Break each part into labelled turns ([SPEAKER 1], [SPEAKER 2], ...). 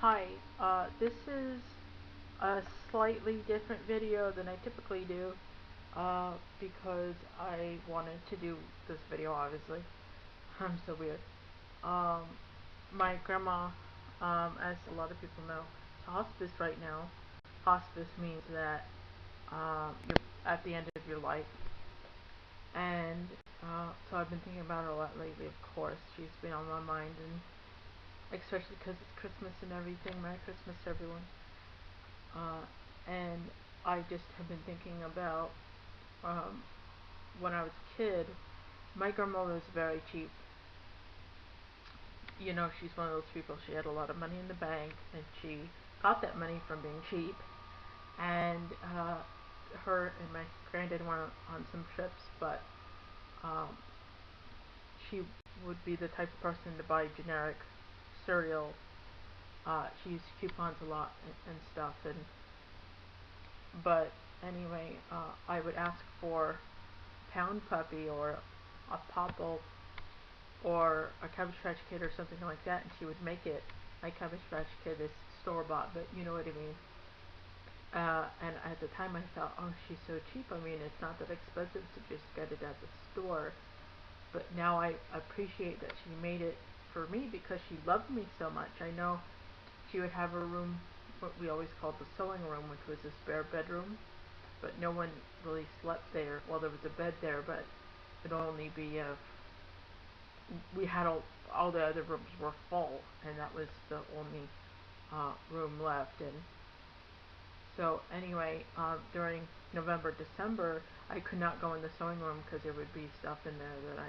[SPEAKER 1] Hi, this is a slightly different video than I typically do, because I wanted to do this video, obviously. I'm so weird. Um, my grandma, as a lot of people know, is hospice right now. Hospice means that you're at the end of your life, and so I've been thinking about her a lot lately, of course. She's been on my mind, and especially because it's Christmas and everything. Merry Christmas, everyone. And I just have been thinking about um, when I was a kid. My grandmother was very cheap. You know, she's one of those people. She had a lot of money in the bank, and she got that money from being cheap. And her and my granddad went on some trips, but um, she would be the type of person to buy generic cereal. She used coupons a lot and stuff, and but anyway, I would ask for Pound Puppy or a Popple or a Cabbage Patch Kid or something like that, and she would make it. My Cabbage Patch Kid is store bought, but you know what I mean. And at the time I thought, oh, she's so cheap. I mean, it's not that expensive to just get it at the store. But now I appreciate that she made it for me because she loved me so much. I know she would have her room, what we always called the sewing room, which was a spare bedroom, but no one really slept there. Well, there was a bed there, but it would only be we had all the other rooms were full, and that was the only room left. And so anyway, during November, December, I could not go in the sewing room because there would be stuff in there that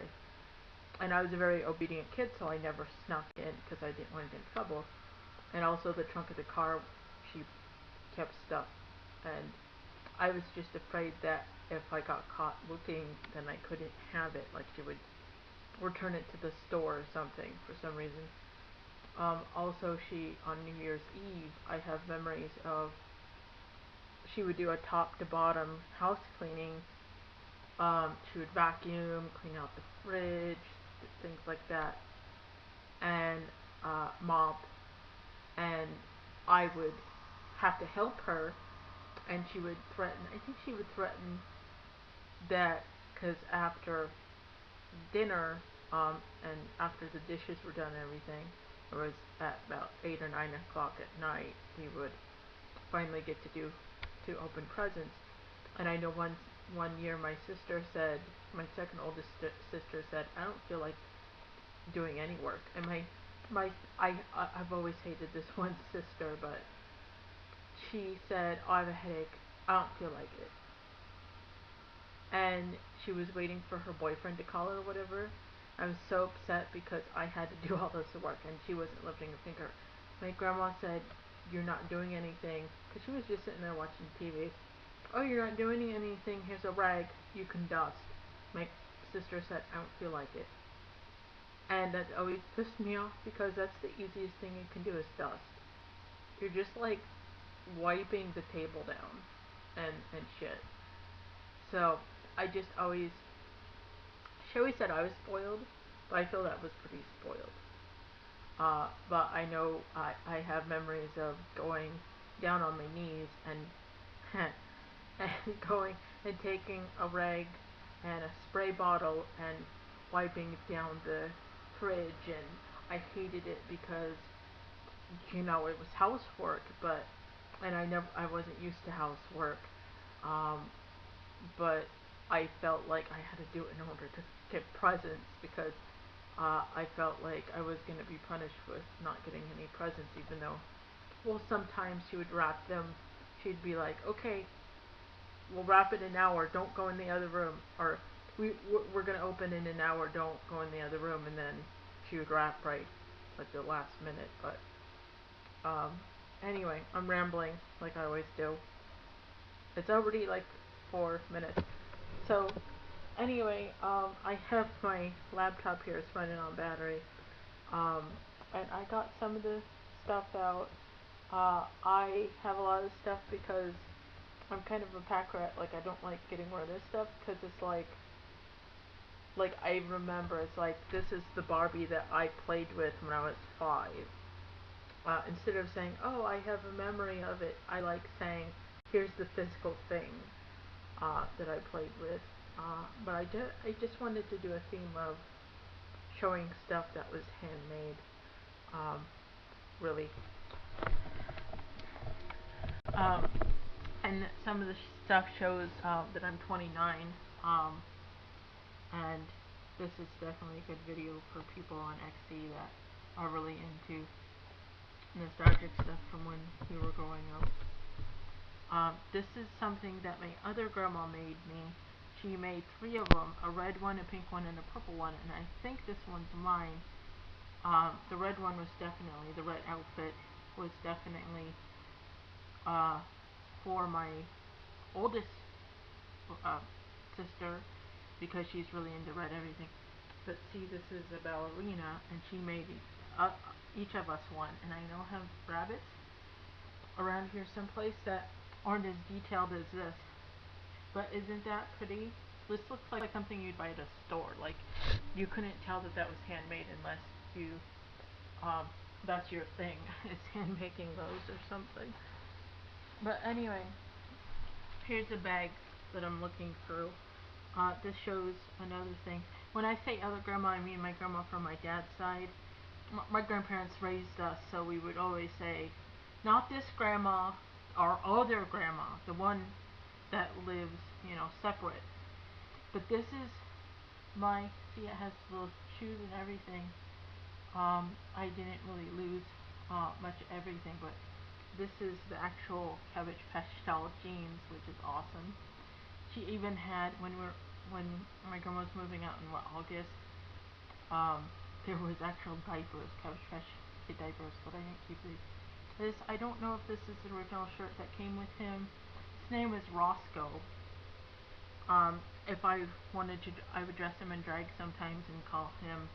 [SPEAKER 1] and I was a very obedient kid, so I never snuck in because I didn't want to get in trouble. And also the trunk of the car, she kept stuff, and I was just afraid that if I got caught looking, then I couldn't have it. Like she would return it to the store or something for some reason. Also, she on New Year's Eve, I have memories of she would do a top to bottom house cleaning. She would vacuum, clean out the fridge, things like that, and mop. And I would have to help her, and she would threaten. I think she would threaten that because after dinner, and after the dishes were done and everything, it was at about 8 or 9 o'clock at night. We would finally get to open presents. And I know one year my sister said, my second oldest sister said, I don't feel like doing any work. And I've always hated this one sister, but she said, oh, I have a headache. I don't feel like it. And she was waiting for her boyfriend to call her or whatever. I was so upset because I had to do all this work and she wasn't lifting a finger. My grandma said, you're not doing anything, because she was just sitting there watching TV. Oh, you're not doing anything, here's a rag, you can dust. My sister said, I don't feel like it. And that always pissed me off because that's the easiest thing you can do is dust. You're just like wiping the table down and shit. So I just always, she always said I was spoiled, but I feel that was pretty spoiled. But I know I have memories of going down on my knees and and going and taking a rag and a spray bottle and wiping down the fridge, and I hated it because you know it was housework, but and I wasn't used to housework, um, but I felt like I had to do it in order to get presents because I felt like I was going to be punished with not getting any presents, even though, well, sometimes she would wrap them. She'd be like, okay, we'll wrap it in an hour, don't go in the other room. Or, we're going to open in an hour, don't go in the other room. And then she would wrap right at the last minute. But, anyway, I'm rambling like I always do. It's already like 4 minutes. So, anyway, I have my laptop here. It's running on battery. Um, and I got some of the stuff out. I have a lot of stuff because I'm kind of a pack rat. Like, I don't like getting rid of stuff because it's like I remember it's like this is the Barbie that I played with when I was 5. Instead of saying, "Oh, I have a memory of it," I like saying, "Here's the physical thing that I played with." But I just wanted to do a theme of showing stuff that was handmade. Um, really. Um, and some of the stuff shows that I'm 29. Um, and this is definitely a good video for people on XC that are really into nostalgic stuff from when we were growing up. This is something that my other grandma made me. She made three of them, a red one, a pink one, and a purple one, and I think this one's mine. The red one was definitely, the red outfit was definitely uh, for my oldest uh, sister because she's really into red everything. But see, this is a ballerina, and she made uh, each of us one, and I now have rabbits around here someplace that aren't as detailed as this. But isn't that pretty? This looks like something you'd buy at a store. Like, you couldn't tell that that was handmade unless you, um, that's your thing. It's hand making those or something. But anyway, here's a bag that I'm looking through. This shows another thing. When I say other grandma, I mean my grandma from my dad's side. My grandparents raised us, so we would always say, not this grandma, our other grandma, the one that lives, separate. But this is my, see, it has little shoes and everything. I didn't really lose much everything, but this is the actual Cabbage Patch style jeans, which is awesome. She even had, when my grandma was moving out in August, um, there was actual diapers, Cabbage Patch diapers, but I didn't keep these. This, I don't know if this is the original shirt that came with him. His name is Roscoe. If I wanted to, I would dress him in drag sometimes and call him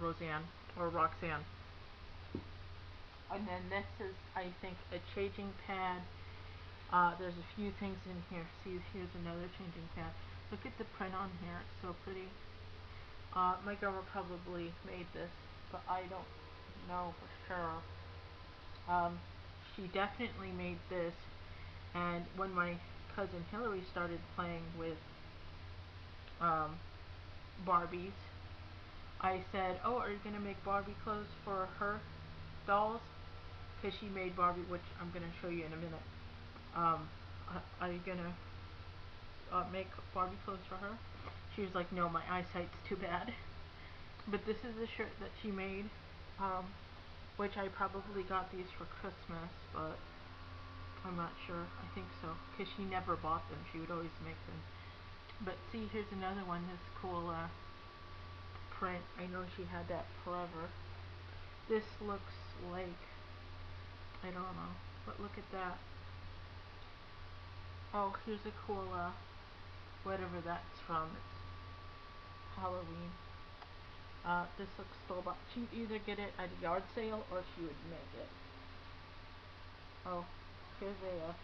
[SPEAKER 1] Roseanne or Roxanne. And then this is, I think, a changing pad. There's a few things in here. See, here's another changing pad. Look at the print on here. It's so pretty. My grandma probably made this, but I don't know for sure. She definitely made this. And when my cousin Hillary started playing with um, Barbies, I said, "Oh, are you gonna make Barbie clothes for her dolls?" Because she made Barbie, which I'm gonna show you in a minute. Are you gonna make Barbie clothes for her? She was like, "No, my eyesight's too bad." But this is a shirt that she made, um, which I probably got these for Christmas, but I'm not sure. I think so, because she never bought them. She would always make them. But see, here's another one. This cool print. I know she had that forever. This looks like, I don't know, but look at that. Oh, here's a cool whatever that's from. It's Halloween. This looks store bought. She'd either get it at a yard sale or she would make it. Oh, here's a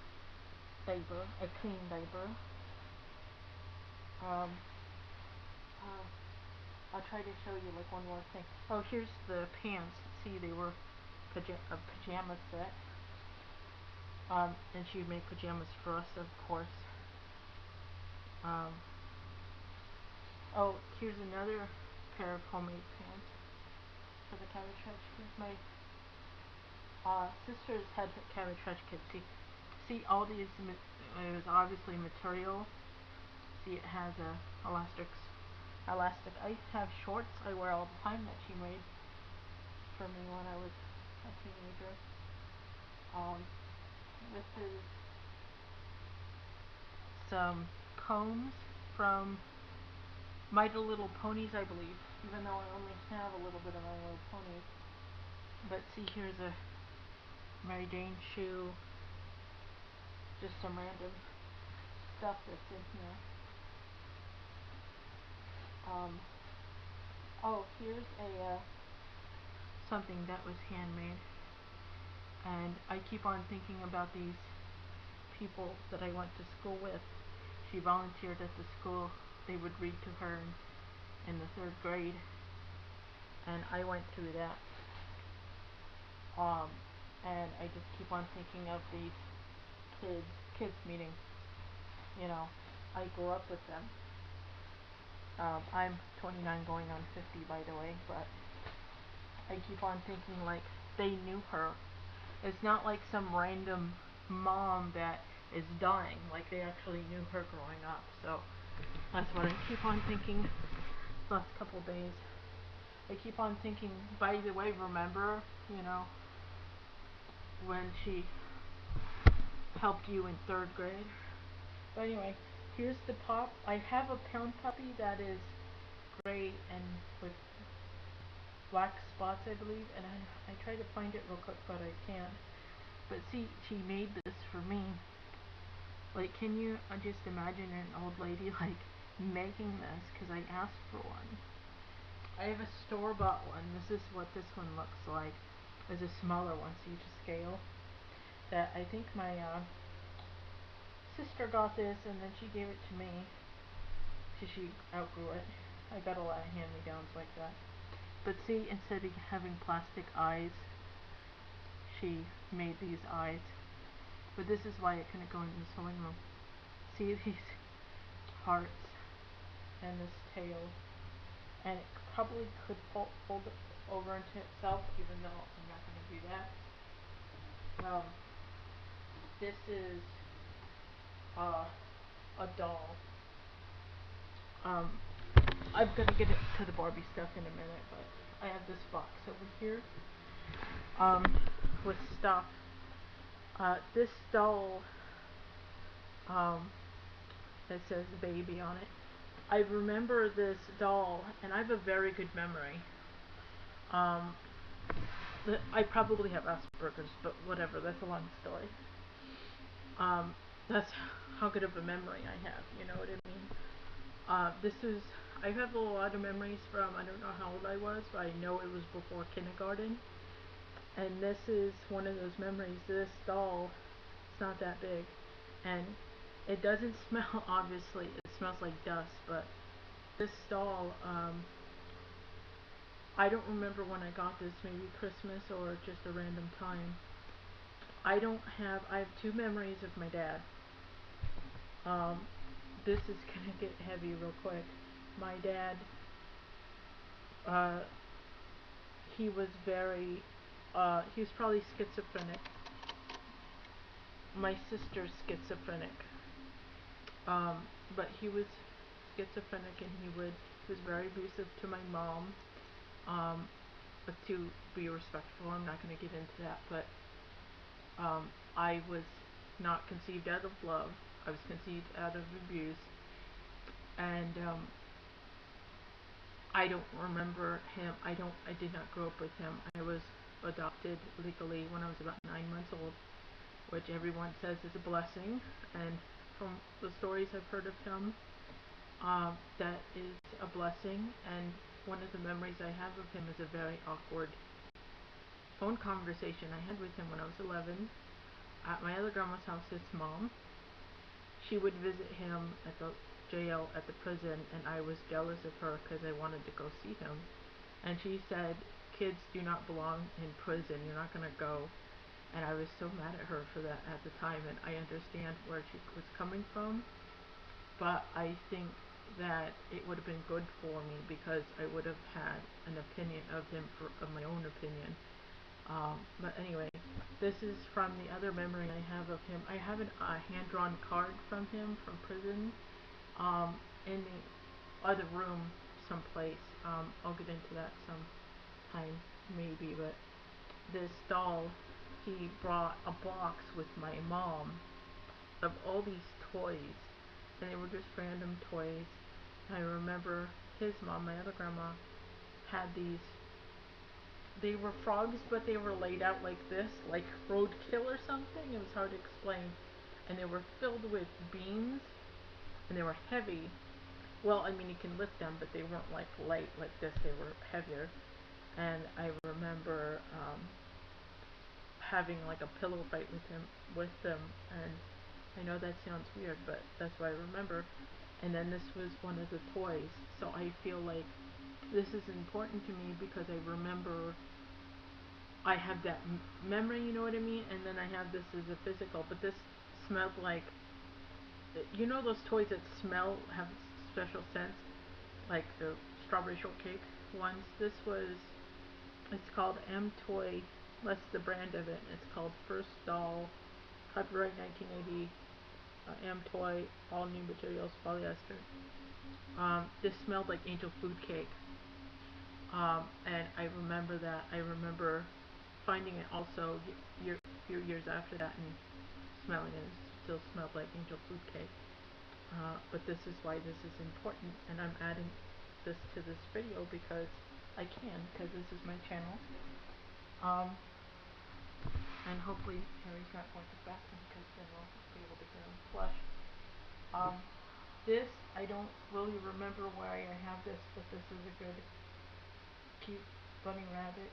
[SPEAKER 1] diaper, a clean diaper. Um, uh, I'll try to show you like one more thing. Oh, here's the pants. See, they were a pajama set. And she would make pajamas for us, of course. Um, oh, here's another pair of homemade pants for the Cabbage Patch Kids. My sisters had Cabbage Patch Kids. See all these. It was obviously material. See, it has elastic. I have shorts I wear all the time that she made for me when I was a teenager. Um, this is some combs from My Little Ponies, I believe. Even though I only have a little bit of My Little Ponies. But see, here's a Mary Jane shoe. Just some random stuff that's in here. Um, oh, here's a something that was handmade, and I keep on thinking about these people that I went to school with. She volunteered at the school. They would read to her in the third grade, and I went through that. Um, and I just keep on thinking of these kids meaning, you know, I grew up with them. I'm 29 going on 50 by the way, but I keep on thinking like they knew her. It's not like some random mom that is dying, like they actually knew her growing up. So that's what I keep on thinking the last couple days. I keep on thinking, by the way, remember, when she helped you in third grade? But anyway, here's the pop. I have a pound puppy that is gray and with black spots, I believe, and I try to find it real quick, but I can't. But see, she made this for me. Like, can you just imagine an old lady, like, making this? Because I asked for one. I have a store-bought one. This is what this one looks like. There's a smaller one, see to scale. That I think my sister got this, and then she gave it to me. She outgrew it. I got a lot of hand-me-downs like that. But see, instead of having plastic eyes, she made these eyes. But this is why it couldn't go in the sewing room. See these hearts and this tail. And it probably could fold it over into itself, even though I'm not going to do that. This is a doll. I'm going to get to the Barbie stuff in a minute, but I have this box over here with stuff. This doll, it says baby on it. I remember this doll, and I have a very good memory. I probably have Asperger's, but whatever, that's a long story. That's how good of a memory I have, you know what I mean? I have a lot of memories from, I don't know how old I was, but I know it was before kindergarten. And this is one of those memories. This doll, it's not that big. And it doesn't smell, obviously, it smells like dust, but this doll, I don't remember when I got this, maybe Christmas or just a random time. I have two memories of my dad. This is gonna get heavy real quick. My dad, he was he was probably schizophrenic. My sister's schizophrenic. But he was schizophrenic, and he was very abusive to my mom. But to be respectful, I'm not going to get into that, but I was not conceived out of love. I was conceived out of abuse, and I don't remember him. I did not grow up with him. I was adopted legally when I was about 9 months old, which everyone says is a blessing, and from the stories I've heard of him, that is a blessing. And one of the memories I have of him is a very awkward phone conversation I had with him when I was 11 at my other grandma's house, his mom. She would visit him at the jail, at the prison, and I was jealous of her because I wanted to go see him. And she said, kids do not belong in prison, you're not going to go. And I was so mad at her for that at the time, and I understand where she was coming from, but I think that it would have been good for me because I would have had an opinion of him, of my own opinion. But anyway, this is from the other memory I have of him. I have a hand-drawn card from him from prison in the other room someplace. I'll get into that sometime maybe, but this doll, he brought a box with my mom of all these toys, and they were just random toys. I remember his mom, my other grandma, had these. They were frogs, but they were laid out like this, like roadkill or something. It was hard to explain. And they were filled with beans, and they were heavy. Well, I mean, you can lift them, but they weren't like light like this. They were heavier. And I remember having like a pillow fight with them, and I know that sounds weird, but that's what I remember. And then this was one of the toys, so I feel like this is important to me because I remember I have that memory, you know what I mean? And then I have this as a physical, but this smelled like, you know those toys that smell, have special scents, like the strawberry shortcake ones? This was, it's called M Toy, that's the brand of it. It's called First Doll, copyright 1980, M Toy, all new materials, polyester. This smelled like angel food cake. And I remember that. I remember finding it also a few years after that and smelling it. It still smelled like angel food cake. But this is why this is important, and I'm adding this to this video because I can, because this is my channel. Um, and hopefully Harry's not going to the bathroom because then we'll be able to hear him flush. Um, this, I don't really remember why I have this, but this is a good, cute bunny rabbit.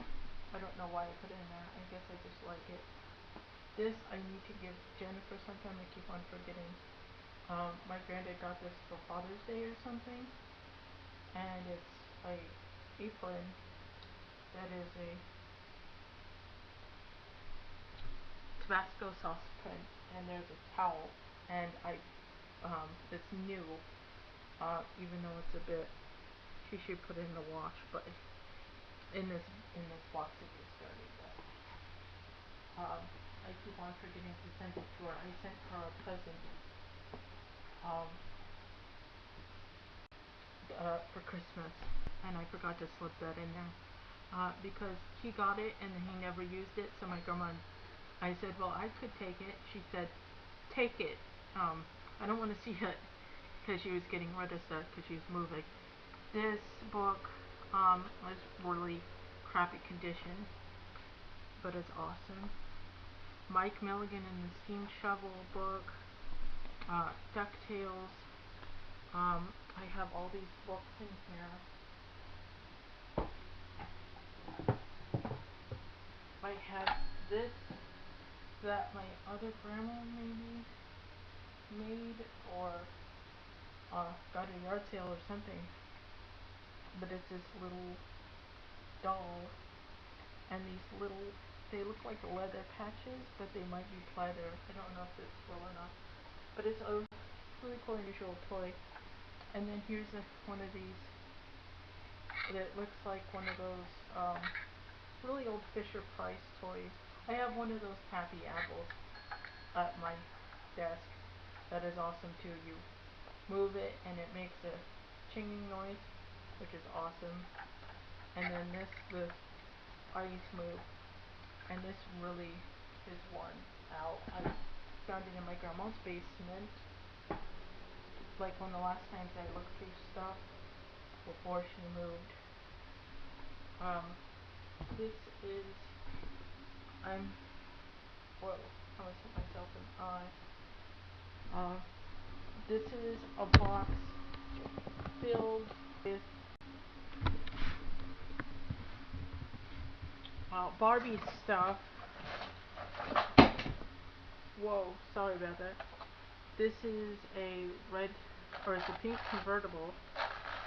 [SPEAKER 1] I don't know why I put it in there. I guess I just like it. This I need to give Jennifer sometime. I keep on forgetting. My granddad got this for Father's Day or something, and it's a apron that is a Tabasco sauce print, and there's a towel, and it's new, even though it's a bit, she should put it in the wash, but in this box it gets dirty, but, I keep on forgetting to send it to her. I sent her a present, um, for Christmas, and I forgot to slip that in there, because he got it and he never used it, so my grandma, I said, well, I could take it. She said, take it. I don't want to see it, because she was getting rid of stuff because she was moving. This book was really crappy condition, but it's awesome. Mike Milligan and the Steam Shovel book, DuckTales. I have all these books in here. I have this that my other grandma maybe made or got at a yard sale or something. But it's this little doll, and these little, they look like leather patches, but they might be pleather. I don't know if it's real or not. But it's a really cool, unusual toy. And then here's one of these that looks like one of those really old Fisher Price toys. I have one of those taffy apples at my desk. That is awesome too. You move it and it makes a chinging noise, which is awesome. And then this, the eyes move, and this really is worn out. I found it in my grandma's basement, like one of the last times I looked through stuff before she moved. Um, this is, I'm, whoa, I almost hit myself in the eye. This is a box filled with Barbie stuff. Whoa, sorry about that. This is a red, or it's a pink convertible,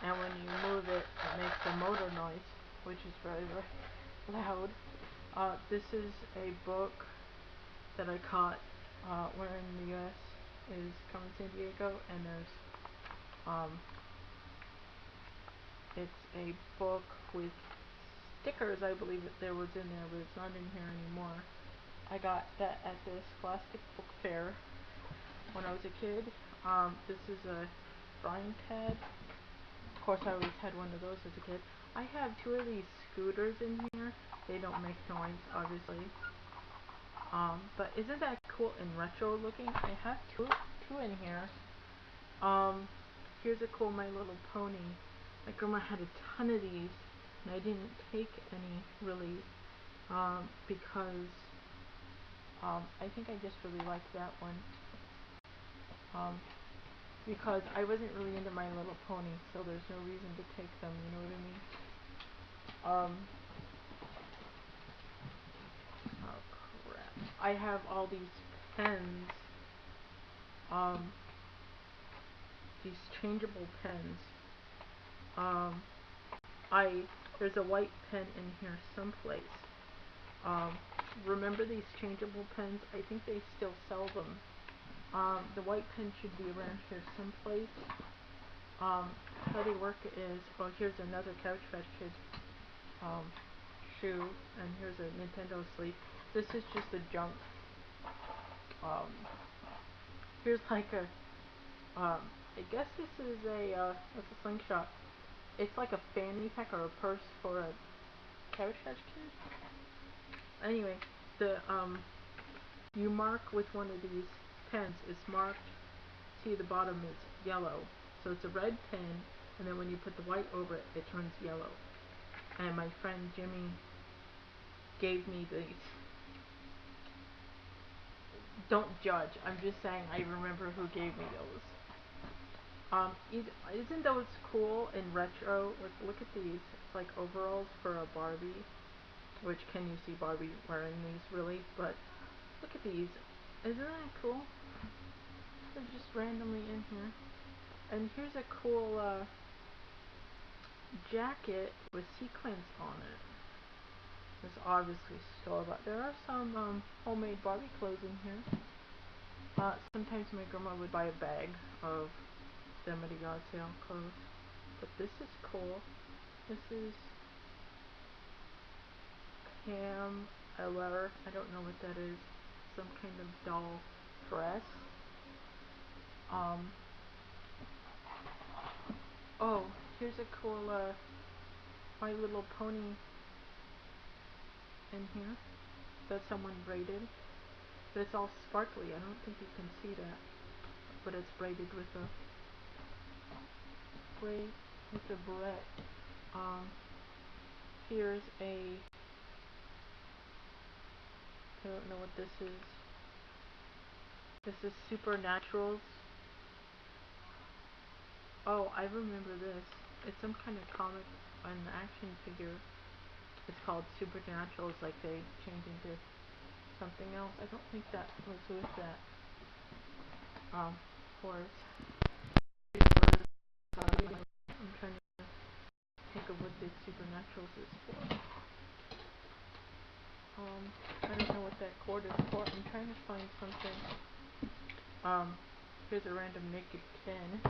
[SPEAKER 1] and when you move it, it makes a motor noise, which is very, very loud. This is a book that I caught when in the U.S. is coming to San Diego, and um, it's a book with stickers, I believe that there was in there, but it's not in here anymore. I got that at the Scholastic Book Fair when I was a kid. This is a frying pad. Of course, I always had one of those as a kid. I have two of these scooters in here. They don't make noise, obviously. But isn't that cool and retro looking? I have two in here. Here's a cool My Little Pony. My grandma had a ton of these, and I didn't take any really, because I think I just really liked that one. Because I wasn't really into My Little Pony, so there's no reason to take them, you know what I mean? Oh crap. I have all these pens, um, these changeable pens. Um, I There's a white pen in here someplace. Um, Remember these changeable pens? I think they still sell them. The white pen should be around here someplace. How they work is, oh, here's another Couch Fetch Kid um, shoe, and here's a Nintendo sleeve. This is just a junk. Um, Here's like a, I guess this is it's a slingshot. It's like a fanny pack or a purse for a Couch Fetch Kid. Anyway, the you mark with one of these pens. It's marked. See, the bottom is yellow, so it's a red pen, and then when you put the white over it, it turns yellow. And my friend Jimmy gave me these. Don't judge. I'm just saying I remember who gave me those. Isn't those cool and retro? Look at these. It's like overalls for a Barbie. Which, can you see Barbie wearing these really? But look at these. Isn't that cool? They're just randomly in here. And here's a cool jacket with sequins on it. It's obviously store-bought. There are some homemade Barbie clothes in here. Sometimes my grandma would buy a bag of them at a yard sale clothes. But this is cool. This is Cam Eller. I don't know what that is. Some kind of doll dress. Oh, here's a cool My Little Pony in here that someone braided. But it's all sparkly. I don't think you can see that. But it's braided with a barrette. Here's a, I don't know what this is. This is Supernaturals. Oh, I remember this. It's some kind of comic, an action figure. It's called Supernaturals, like they change into something else. I don't think that was with that horse. I'm trying to think of what this Supernaturals is for. I don't know what that cord is for. I'm trying to find something. Here's a random naked pen.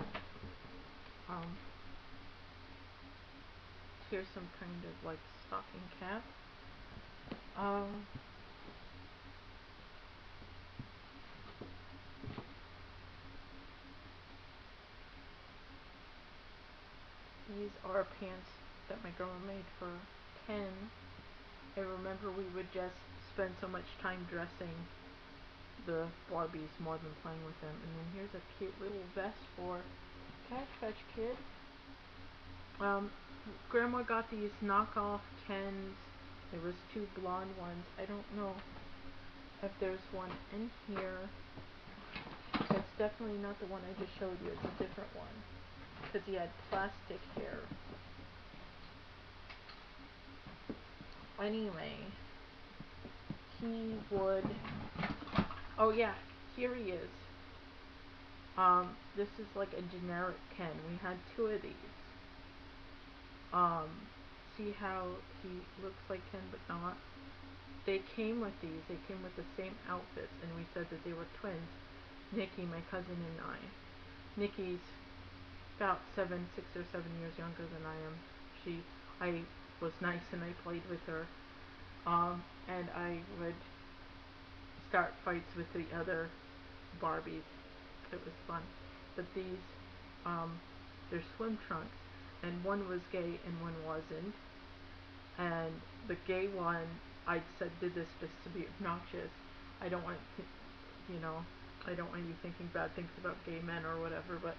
[SPEAKER 1] Here's some kind of like stocking cap. These are pants that my grandma made for Ken. I remember we would just spend so much time dressing the Barbies more than playing with them. And then here's a cute little vest for Couch Fetch Kid. Grandma got these knockoff Kens. There was two blonde ones. I don't know if there's one in here. It's definitely not the one I just showed you. It's a different one. Because he had plastic hair. Anyway, he would... Oh yeah, here he is. This is like a generic Ken. We had two of these. See how he looks like Ken but not? They came with these. They came with the same outfits, and we said that they were twins. Nikki, my cousin, and I. Nikki's about 6 or 7 years younger than I am. I was nice and I played with her. And I would start fights with the other Barbies. It was fun. But these, they're swim trunks, and one was gay and one wasn't. And the gay one, I said did this just to be obnoxious. I don't want, I don't want you thinking bad things about gay men or whatever, but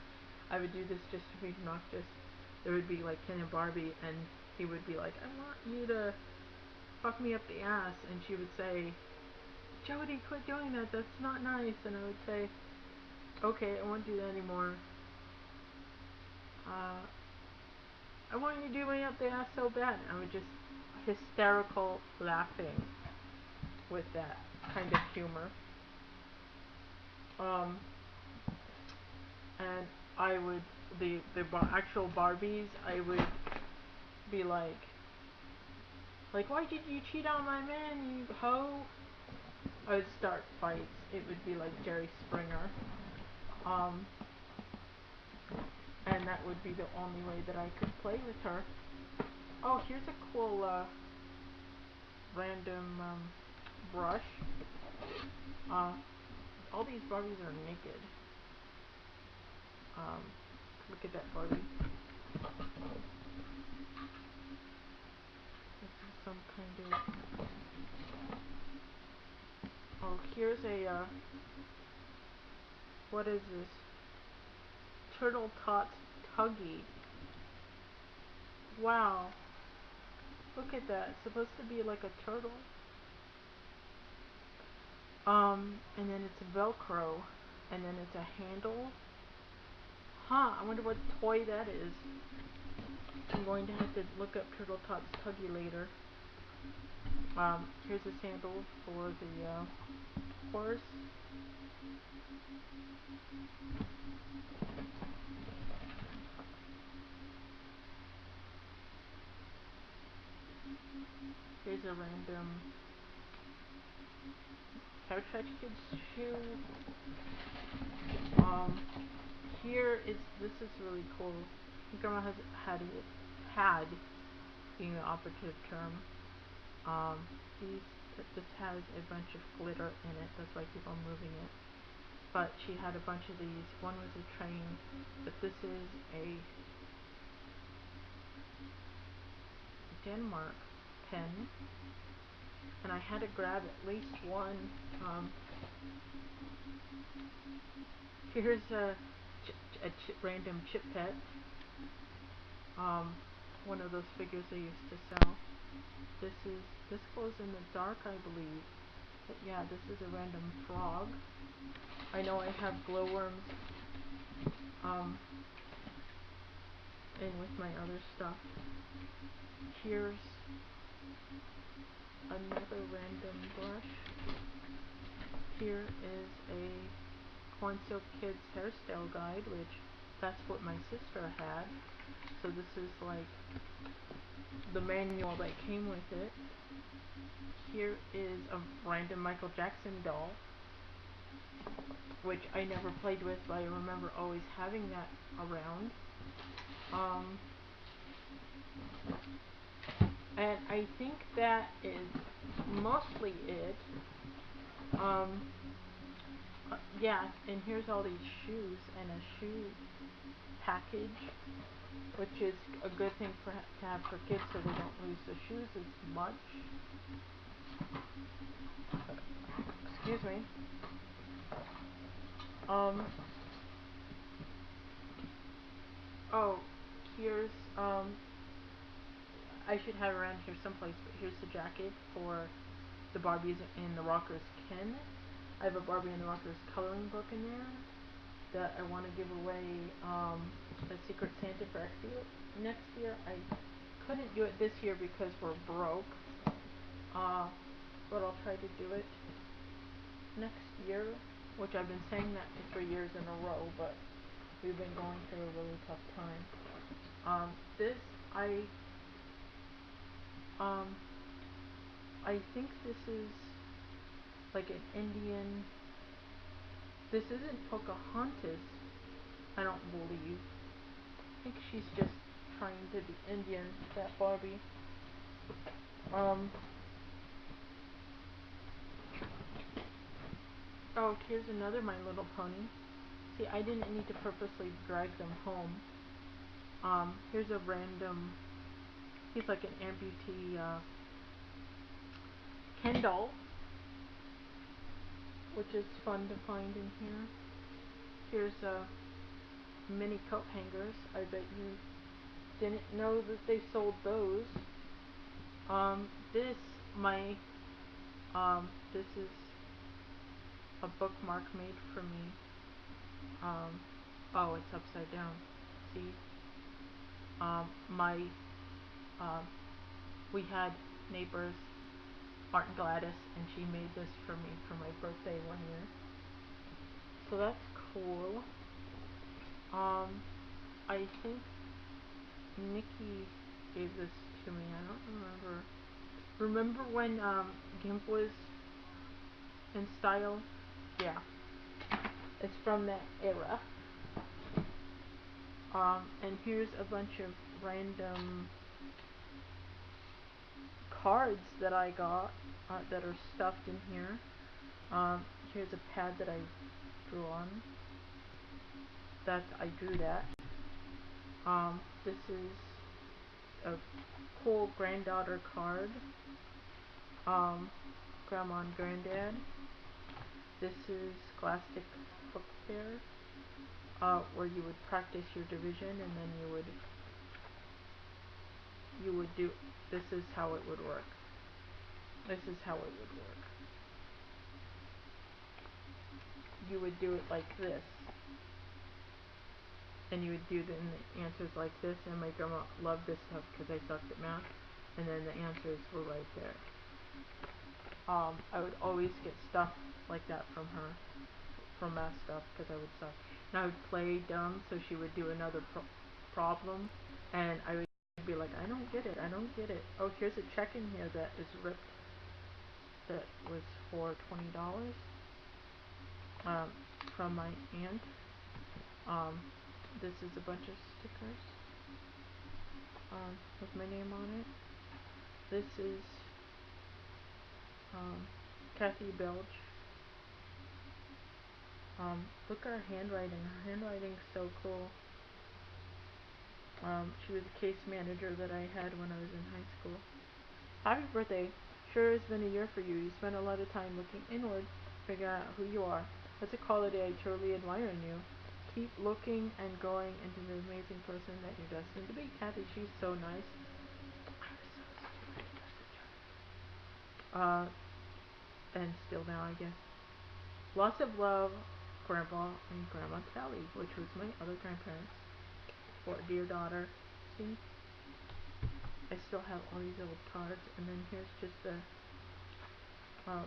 [SPEAKER 1] I would do this just to be obnoxious. There would be like Ken and Barbie, and he would be like, I want you to fuck me up the ass, and she would say, Jody, quit doing that, that's not nice. And I would say, okay, I won't do that anymore. I want you to do me up the ass so bad. And I would just hysterical laughing with that kind of humor. And I would, the actual Barbies, I would be like, Like, why did you cheat on my man, you hoe? I would start fights. It would be like Jerry Springer. Um, and that would be the only way that I could play with her. Oh, here's a cool, random, brush. Uh, all these Barbies are naked. Um, look at that Barbie. This is some kind of... Oh, here's a, what is this? Turtle Tots Tuggy. Wow. Look at that. It's supposed to be like a turtle. And then it's a Velcro. And then it's a handle. Huh, I wonder what toy that is. I'm going to have to look up Turtle Tots Tuggy later. Here's a sandal for the, horse. Here's a random Hair Tracks Kids shoe. Here is, this is really cool. Grandma has had being the operative term. These, this has a bunch of glitter in it. That's why I keep on moving it. But she had a bunch of these. One was a train, but this is a Denmark pen, and I had to grab at least one. Here's a random chip pet. One of those figures they used to sell. This glows in the dark, I believe. But yeah, this is a random frog. I know I have glowworms in with my other stuff. Here's another random brush. Here is a Corn Silk Kids hairstyle guide, which that's what my sister had. So this is like the manual that came with it. Here is a random Michael Jackson doll, which I never played with, but I remember always having that around. And I think that is mostly it. Yeah, and here's all these shoes and a shoe package, which is a good thing to have for kids so they don't lose the shoes as much. Excuse me. Oh, here's, I should have around here someplace, but here's the jacket for the Barbies in the Rockers Ken. I have a Barbie in the Rockers coloring book in there that I want to give away, a Secret Santa for next year. I couldn't do it this year because we're broke, but I'll try to do it next year, which I've been saying that for 3 years in a row, but we've been going through a really tough time. This, I think this is like an Indian, this isn't Pocahontas, I don't believe. I think she's just trying to be Indian, that Barbie. Oh, here's another My Little Pony. See, I didn't need to purposely drag them home. Here's a random, he's like an amputee, Ken doll, which is fun to find in here. Here's mini coat hangers. I bet you didn't know that they sold those. This, this is a bookmark made for me. Oh, it's upside down. See? We had neighbors, Art and Gladys, and she made this for me for my birthday one year. So that's cool. I think Nikki gave this to me. I don't remember Remember when GIMP was in style? Yeah, it's from that era. And here's a bunch of random cards that I got that are stuffed in here. Here's a pad that I drew on. I drew that. This is a cool granddaughter card. Grandma and Granddad. This is Scholastic Book Fair, where you would practice your division, and then you would do. This is how it would work. This is how it would work. You would do it like this, and you would do the answers like this. And my grandma loved this stuff because I sucked at math, and then the answers were right there. I would always get stuff like that from her, from math stuff, because I would suck. And I would play dumb, so she would do another problem, and I would be like, I don't get it, I don't get it. Oh, here's a check in here that is ripped, that was for $20, from my aunt. This is a bunch of stickers, with my name on it. This is, Kathy Belch. Look at her handwriting. Her handwriting's so cool. She was a case manager that I had when I was in high school. Happy birthday. Sure has been a year for you. You spent a lot of time looking inward, figuring out who you are. That's a quality I truly admire in you. Keep looking and growing into the amazing person that you're destined to be. Kathy, she's so nice. I was so stupid. And still now, I guess. Lots of love, Grandpa and Grandma Kelly, which was my other grandparents. For a dear daughter. See? I still have all these old cards, and then here's just a,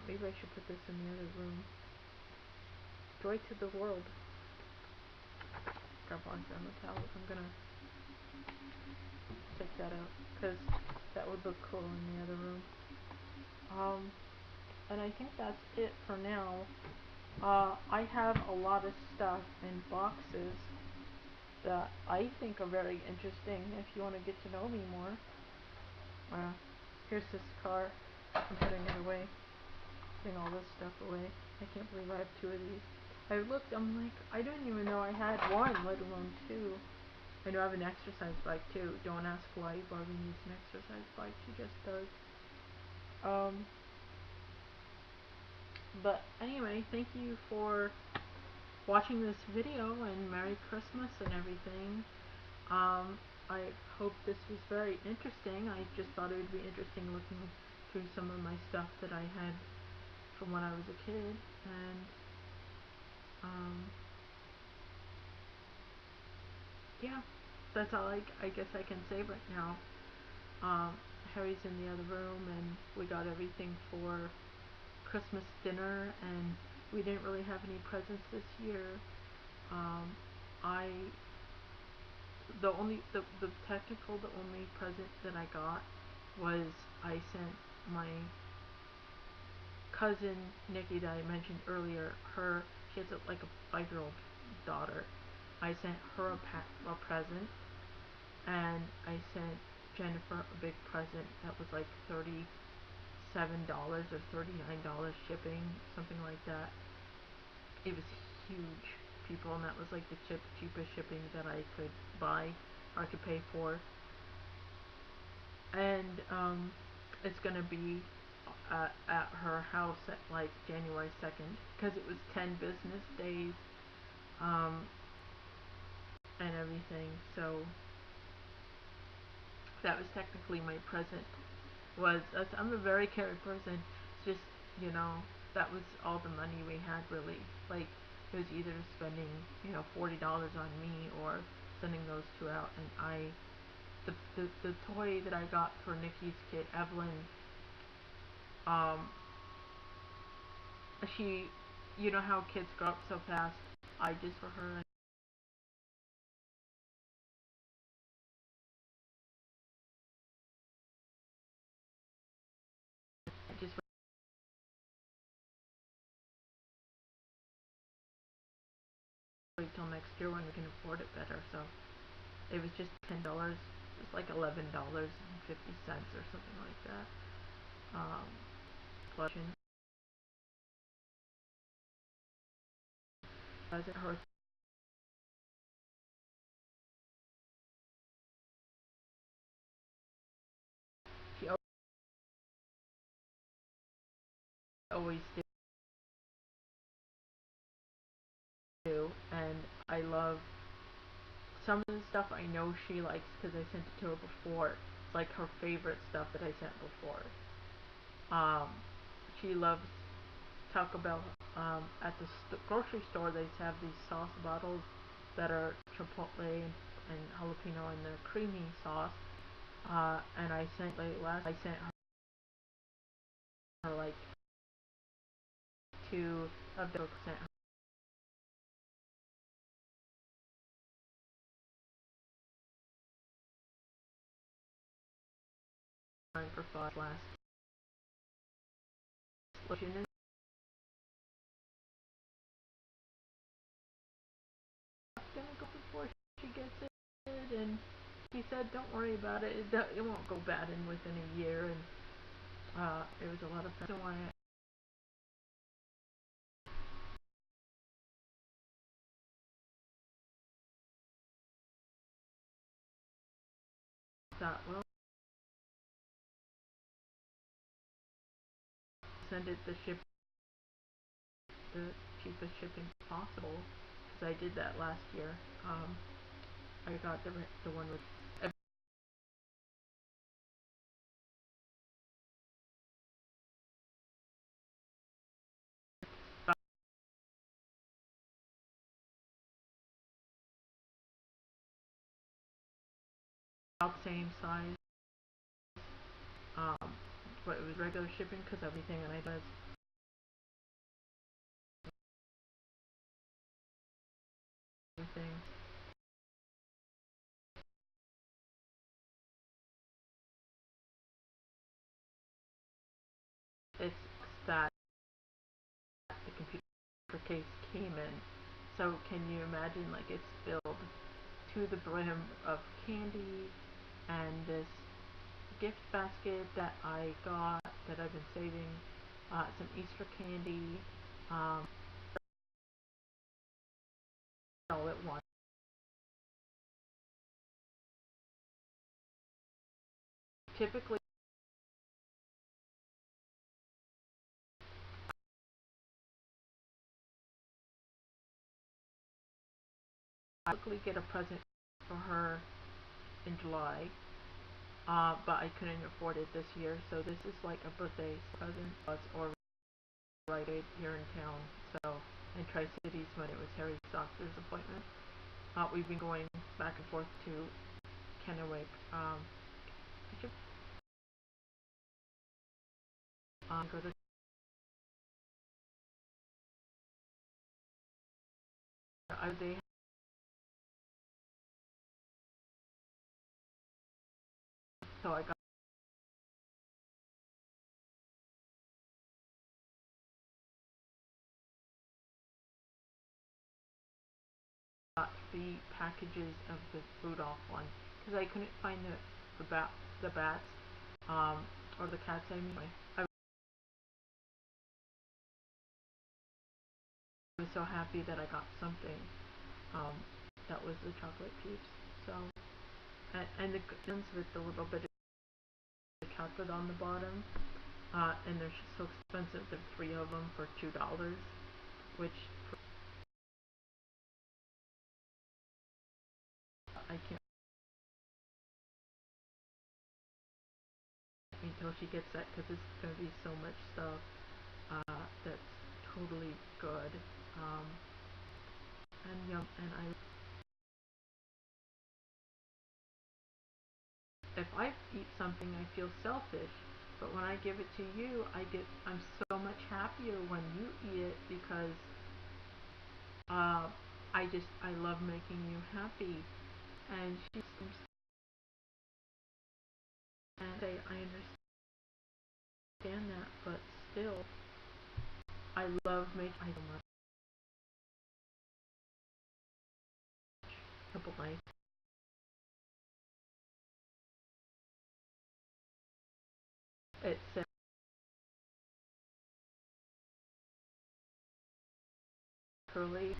[SPEAKER 1] maybe I should put this in the other room. Joy to the world. Grandpa and Grandma Kelly. I'm gonna take that out, because that would look cool in the other room. And I think that's it for now. I have a lot of stuff in boxes that I think are very interesting if you want to get to know me more. Here's this car. I'm putting it away. Putting all this stuff away. I can't believe I have two of these. I looked, I'm like, I didn't even know I had one, let alone two. I know I have an exercise bike too. Don't ask why Barbie needs an exercise bike, she just does. But anyway, thank you for watching this video, and Merry Christmas and everything. I hope this was very interesting. I just thought it would be interesting looking through some of my stuff that I had from when I was a kid, and yeah, that's all I guess I can say right now. Harry's in the other room, and we got everything for Christmas dinner, and we didn't really have any presents this year. I the only present that I got was I sent my cousin Nikki that I mentioned earlier. She has like a 5-year-old daughter. I sent her a present, and I sent Jennifer a big present that was like $37 or $39 shipping, something like that. It was huge, people, and that was like the cheapest shipping that I could buy or I could pay for. And it's gonna be at her house at like January 2nd, because it was 10 business days, and everything. So that was technically my present. I'm a very caring person. It's just, that was all the money we had, really. Like, it was either spending, $40 on me or sending those two out. And the toy that I got for Nikki's kid, Evelyn, she, you know how kids grow up so fast. I just, for her, till next year when we can afford it better. So it was just $10. It's like $11.50 or something like that. Plus, doesn't hurt. She always do, and I love some of the stuff I know she likes because I sent it to her before. It's like her favorite stuff that I sent before. Um, she loves Taco Bell. At the grocery store, they have these sauce bottles that are chipotle and jalapeno and the creamy sauce. And I sent like last I sent her like two of the sent her for fun last. She is gonna go before she gets it, and he said, "Don't worry about it. It won't go bad in within a year." And it was a lot of fun. So I thought, well, send it the cheapest shipping possible because I did that last year. Um, I got the one with about the same size. Um, but it was regular shipping because everything and I does everything. It's that the computer case came in. So can you imagine like it's filled to the brim of candy and this gift basket that I got that I've been saving, some Easter candy, um, all at once. Typically, I typically get a present for her in July, but I couldn't afford it this year, so this is like a birthday present plus or Rite Aid here in town. So in Tri Cities when it was Harry's doctor's appointment, we've been going back and forth to Kennewick. I should go to. They so I got 3 packages of the Rudolph one because I couldn't find the bats or the cats. I was so happy that I got something um, that was the chocolate peeps. So and the ones with the little bit of chocolate on the bottom, and they're so expensive. There are 3 of them for $2, which I can't wait until she gets that because it's gonna be so much stuff that's totally good. Um, and yum, and if I eat something, I feel selfish. But when I give it to you, I'm so much happier when you eat it because uh, I love making you happy. And she seems and I understand that, but still, I love making. I truly.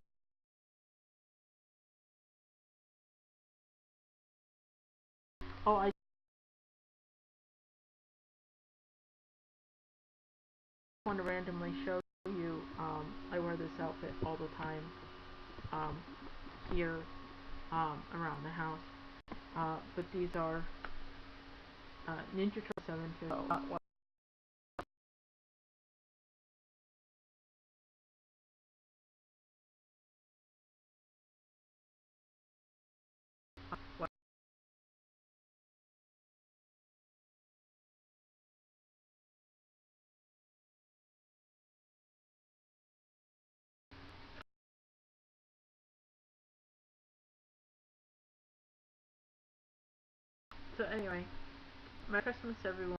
[SPEAKER 1] Oh, I want to randomly show you. I wear this outfit all the time. Um, here, around the house. But these are Ninja Turtle 750. So anyway, Merry Christmas, everyone.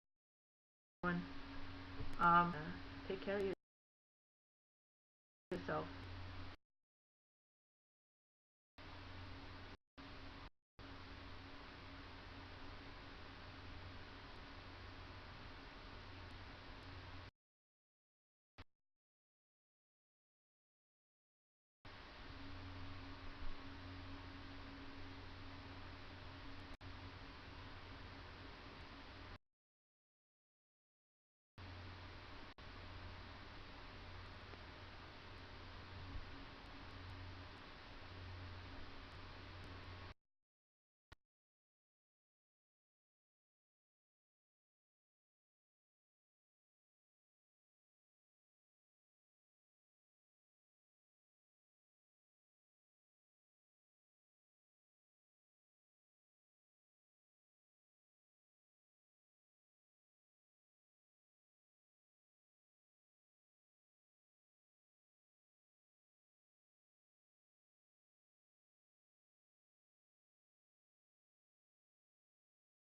[SPEAKER 1] Take care of yourself.